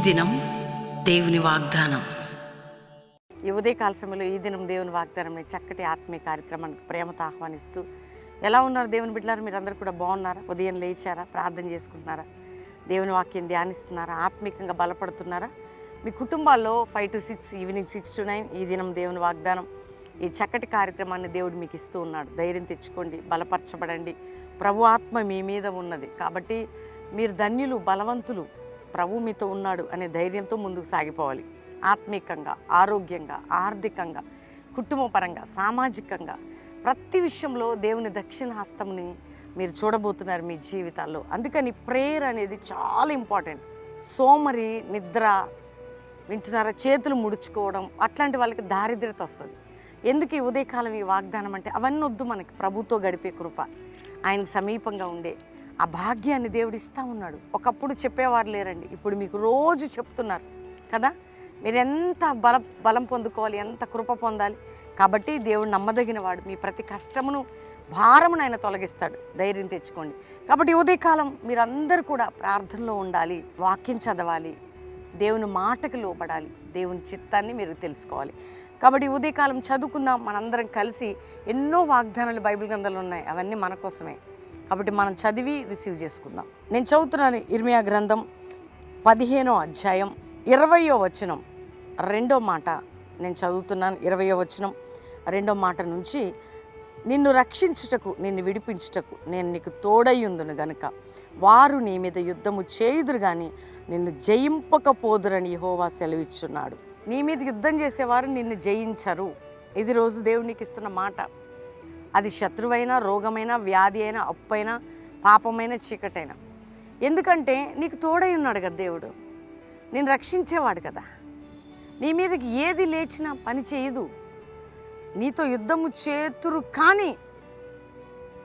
దినం దేవుని వాగ్దానం. ఈ ఉదయకాల సమయంలో ఈ దినం దేవుని వాగ్దానం చక్కటి ఆత్మీయ కార్యక్రమానికి ప్రేమతో ఆహ్వానిస్తూ, ఎలా ఉన్నారు దేవుని బిడ్డలారు? మీరందరూ కూడా బాగున్నారా? ఉదయం లేచారా? ప్రార్థన చేసుకుంటున్నారా? దేవుని వాక్యం ధ్యానిస్తున్నారా? ఆత్మీకంగా బలపడుతున్నారా? మీ కుటుంబాల్లో 5 to 6, ఈవినింగ్ 6 to 9 ఈ దినం దేవుని వాగ్దానం, ఈ చక్కటి కార్యక్రమాన్ని దేవుడు మీకు ఇస్తూ ఉన్నాడు. ధైర్యం తెచ్చుకోండి, బలపరచబడండి. ప్రభు ఆత్మ మీ మీద ఉన్నది కాబట్టి మీరు ధన్యులు, బలవంతులు. ప్రభు మీతో ఉన్నాడు అనే ధైర్యంతో ముందుకు సాగిపోవాలి. ఆత్మీకంగా, ఆరోగ్యంగా, ఆర్థికంగా, కుటుంబపరంగా, సామాజికంగా ప్రతి విషయంలో దేవుని దక్షిణ హస్తంని మీరు చూడబోతున్నారు మీ జీవితాల్లో. అందుకని ప్రేయర్ అనేది చాలా ఇంపార్టెంట్. సోమరి, నిద్ర, వింటున్నారా, చేతులు ముడుచుకోవడం, అట్లాంటి వాళ్ళకి దారిద్ర్యత వస్తుంది. ఎందుకు ఈ ఉదయకాలం ఈ వాగ్దానం అంటే అవన్నీ వద్దు. మనకి ప్రభుతో గడిపే కృప, ఆయనకు సమీపంగా ఉండే ఆ భాగ్యాన్ని దేవుడు ఇస్తూ ఉన్నాడు. ఒకప్పుడు చెప్పేవారు లేరండి, ఇప్పుడు మీకు రోజు చెప్తున్నారు కదా. మీరు ఎంత బలం పొందుకోవాలి, ఎంత కృప పొందాలి. కాబట్టి దేవుడు నమ్మదగిన వాడు. మీ ప్రతి కష్టమును, భారమును ఆయన తొలగిస్తాడు. ధైర్యం తెచ్చుకోండి. కాబట్టి ఉదయకాలం మీరందరూ కూడా ప్రార్థనలో ఉండాలి, వాక్యం చదవాలి, దేవుని మాటకు లోబడాలి, దేవుని చిత్తాన్ని మీరు తెలుసుకోవాలి. కాబట్టి ఉదయకాలం చదువుకుందాం మనందరం కలిసి. ఎన్నో వాగ్దానాలు బైబిల్ గ్రంథాలు ఉన్నాయి, అవన్నీ మన కోసమే. కాబట్టి మనం చదివి రిసీవ్ చేసుకుందాం. నేను చదువుతున్నాను ఇర్మియా గ్రంథం 15వ అధ్యాయం 20వ వచనం, రెండో మాట నేను చదువుతున్నాను. 20వ వచనం రెండో మాట నుంచి, నిన్ను రక్షించుటకు, నిన్ను విడిపించుటకు నేను నీకు తోడయ్యుందును గనుక వారు నీ మీద యుద్ధము చేయుదురు కానీ నిన్ను జయింపకపోదురని యెహోవా సెలవిచ్చున్నాడు. నీ మీద యుద్ధం చేసేవారు నిన్ను జయించరు. ఇది రోజు దేవునికి ఇస్తున్న మాట. అది శత్రువైనా, రోగమైనా, వ్యాధి అయినా, అప్పైనా, పాపమైన, చీకటైనా. ఎందుకంటే నీకు తోడై ఉన్నాడు కదా దేవుడు, నేను రక్షించేవాడు కదా. నీ మీదకి ఏది లేచినా పని చేయదు. నీతో యుద్ధము చేతురు కానీ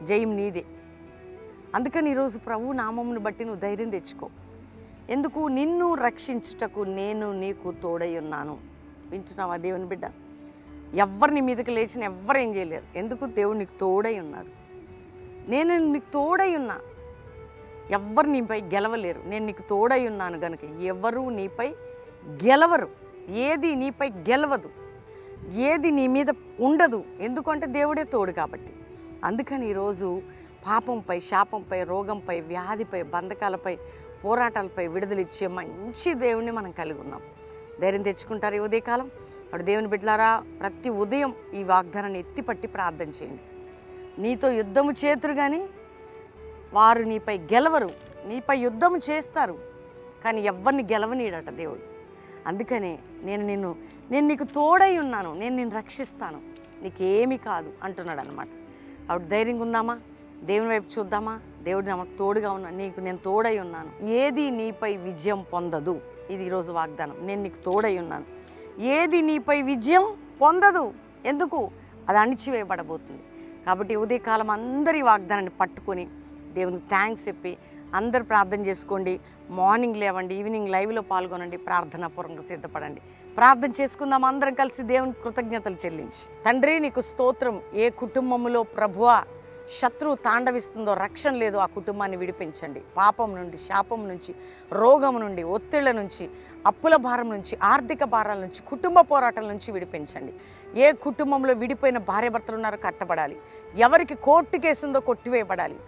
జయం నీదే. అందుకని ఈరోజు ప్రభు నామమును బట్టి నువ్వు ధైర్యం తెచ్చుకో. ఎందుకు? నిన్ను రక్షించుటకు నేను నీకు తోడై ఉన్నాను. వింటున్నావా దేవుని బిడ్డ? ఎవరిని మీదకి లేచిన ఎవ్వరేం చేయలేరు. ఎందుకు? దేవుడు నీకు తోడై ఉన్నాడు. నేను నీకు తోడై ఉన్నా, ఎవ్వరు నీపై గెలవలేరు. నేను నీకు తోడై ఉన్నాను కనుక ఎవరు నీపై గెలవరు. ఏది నీపై గెలవదు, ఏది నీ మీద ఉండదు. ఎందుకంటే దేవుడే తోడు కాబట్టి. అందుకని ఈరోజు పాపంపై, శాపంపై, రోగంపై, వ్యాధిపై, బంధకాలపై, పోరాటాలపై విడుదలిచ్చే మంచి దేవుణ్ణి మనం కలిగి ఉన్నాం. ధైర్యం తెచ్చుకుంటారు ఈ ఉదయకాలం. అప్పుడు దేవుని బిడ్డలారా, ప్రతి ఉదయం ఈ వాగ్దానాన్ని ఎత్తిపట్టి ప్రార్థన చేయండి. నీతో యుద్ధము చేతురు కానీ వారు నీపై గెలవరు. నీపై యుద్ధము చేస్తారు కానీ ఎవరిని గెలవనీయడట దేవుడు. అందుకనే నేను నీకు తోడై ఉన్నాను, నేను నిన్ను రక్షిస్తాను, నీకేమీ కాదు అంటున్నాడు అనమాట. అప్పుడు ధైర్యంగా ఉందామా? దేవుని వైపు చూద్దామా? దేవుడు నాకు తోడుగా ఉన్నా, నీకు నేను తోడై ఉన్నాను, ఏది నీపై విజయం పొందదు. ఇది ఈరోజు వాగ్దానం. నేను నీకు తోడై ఉన్నాను, ఏది నీపై విజయం పొందదు. ఎందుకు? అది అణిచివేయబడబోతుంది. కాబట్టి ఉదయకాలం అందరి వాగ్దానాన్ని పట్టుకొని దేవునికి థ్యాంక్స్ చెప్పి అందరు ప్రార్థన చేసుకోండి. మార్నింగ్ లేవండి, ఈవినింగ్ లైవ్లో పాల్గొనండి, ప్రార్థనాపూర్వకంగా సిద్ధపడండి. ప్రార్థన చేసుకుందాం అందరం కలిసి దేవునికి కృతజ్ఞతలు చెల్లించి. తండ్రి నీకు స్తోత్రం. ఏ కుటుంబంలో ప్రభువా శత్రువు తాండవిస్తుందో, రక్షణ లేదు, ఆ కుటుంబాన్ని విడిపించండి. పాపం నుండి, శాపం నుంచి, రోగం నుండి, ఒత్తిళ్ల నుంచి, అప్పుల భారం నుంచి, ఆర్థిక భారాల నుంచి, కుటుంబ పోరాటాల నుంచి విడిపించండి. ఏ కుటుంబంలో విడిపోయిన భార్యాభర్తలు ఉన్నారో కట్టబడాలి. ఎవరికి కోర్టు కేసు ఉందో కొట్టివేయబడాలి.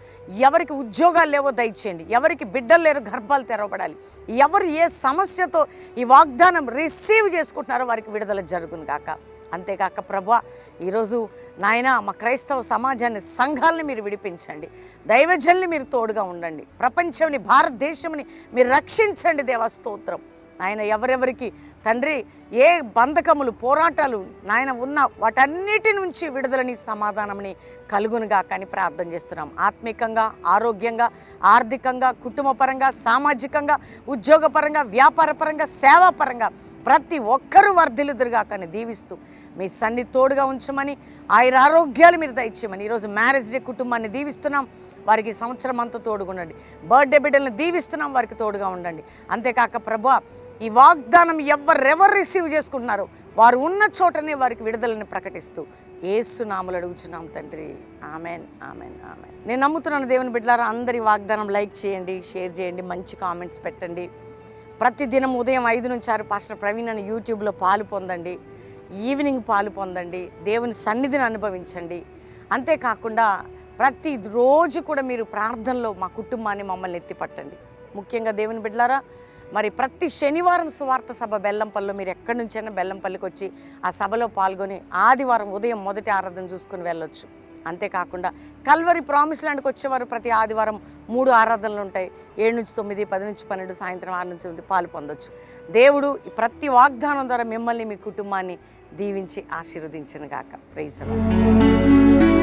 ఎవరికి ఉద్యోగాలు లేవో దయచేయండి. ఎవరికి బిడ్డలు లేరో గర్భాలు తెరవబడాలి. ఎవరు ఏ సమస్యతో ఈ వాగ్దానం రిసీవ్ చేసుకుంటున్నారో వారికి విడుదల జరుగును గాక. అంతేకాక ప్రభువా, ఈరోజు నాయన మా క్రైస్తవ సమాజాన్ని, సంఘాలని మీరు విడిపించండి. దైవజనుల్ని మీరు తోడుగా ఉండండి. ప్రపంచాన్ని, భారతదేశంని మీరు రక్షించండి. దేవా స్తోత్రం. నాయన ఎవరెవరికి తండ్రి ఏ బంధకములు, పోరాటాలు నాయన ఉన్న వాటన్నిటి నుంచి విడుదలని, సమాధానంని కలుగునుగా కానీ ప్రార్థన చేస్తున్నాం. ఆత్మికంగా, ఆరోగ్యంగా, ఆర్థికంగా, కుటుంబపరంగా, సామాజికంగా, ఉద్యోగపరంగా, వ్యాపారపరంగా, సేవాపరంగా ప్రతి ఒక్కరూ వర్ధిల్లుదురుగా కానీ దీవిస్తూ మీ సన్ని తోడుగా ఉంచమని, ఆరోగ్యాలు మీరు దయచేయమని ఈరోజు మ్యారేజ్ డే కుటుంబాన్ని దీవిస్తున్నాం. వారికి సంవత్సరం అంతా తోడుగా ఉండండి. బర్త్డే బిడ్డలను దీవిస్తున్నాం, వారికి తోడుగా ఉండండి. అంతేకాక ప్రభువా, ఈ వాగ్దానం ఎవరెవరు రిసీవ్ చేసుకుంటున్నారో వారు ఉన్న చోటనే వారికి విడుదలని ప్రకటిస్తూ యేసు నామములో అడుగుచున్నాం తండ్రి. Amen, amen, amen. నేను నమ్ముతున్నాను దేవుని బిడ్డలారా, అందరి వాగ్దానం లైక్ చేయండి, షేర్ చేయండి, మంచి కామెంట్స్ పెట్టండి. ప్రతిదినం ఉదయం 5 నుంచి 6 పాస్టర్ ప్రవీణ్ అని యూట్యూబ్లో పాలు పొందండి, ఈవినింగ్ పాలు పొందండి, దేవుని సన్నిధిని అనుభవించండి. అంతేకాకుండా ప్రతిరోజు కూడా మీరు ప్రార్థనలో మా కుటుంబాన్ని మమ్మల్ని ఎత్తిపట్టండి. ముఖ్యంగా దేవుని బిడ్డలారా, మరి ప్రతి శనివారం సువార్త సభ బెల్లంపల్లిలో మీరు ఎక్కడి నుంచైనా బెల్లంపల్లికి వచ్చి ఆ సభలో పాల్గొని ఆదివారం ఉదయం మొదటి ఆరాధన చూసుకుని వెళ్ళొచ్చు. అంతేకాకుండా కల్వరి ప్రామిస్ ల్యాండ్కి వచ్చేవారు ప్రతి ఆదివారం 3 ఆరాధనలు ఉంటాయి. 7 నుంచి 9, 10 నుంచి 12, సాయంత్రం 6 నుంచి 9 పాలు పొందొచ్చు. దేవుడు ప్రతి వాగ్దానం ద్వారా మిమ్మల్ని మీ కుటుంబాన్ని దీవించి ఆశీర్వదించును గాక. Praise the lord.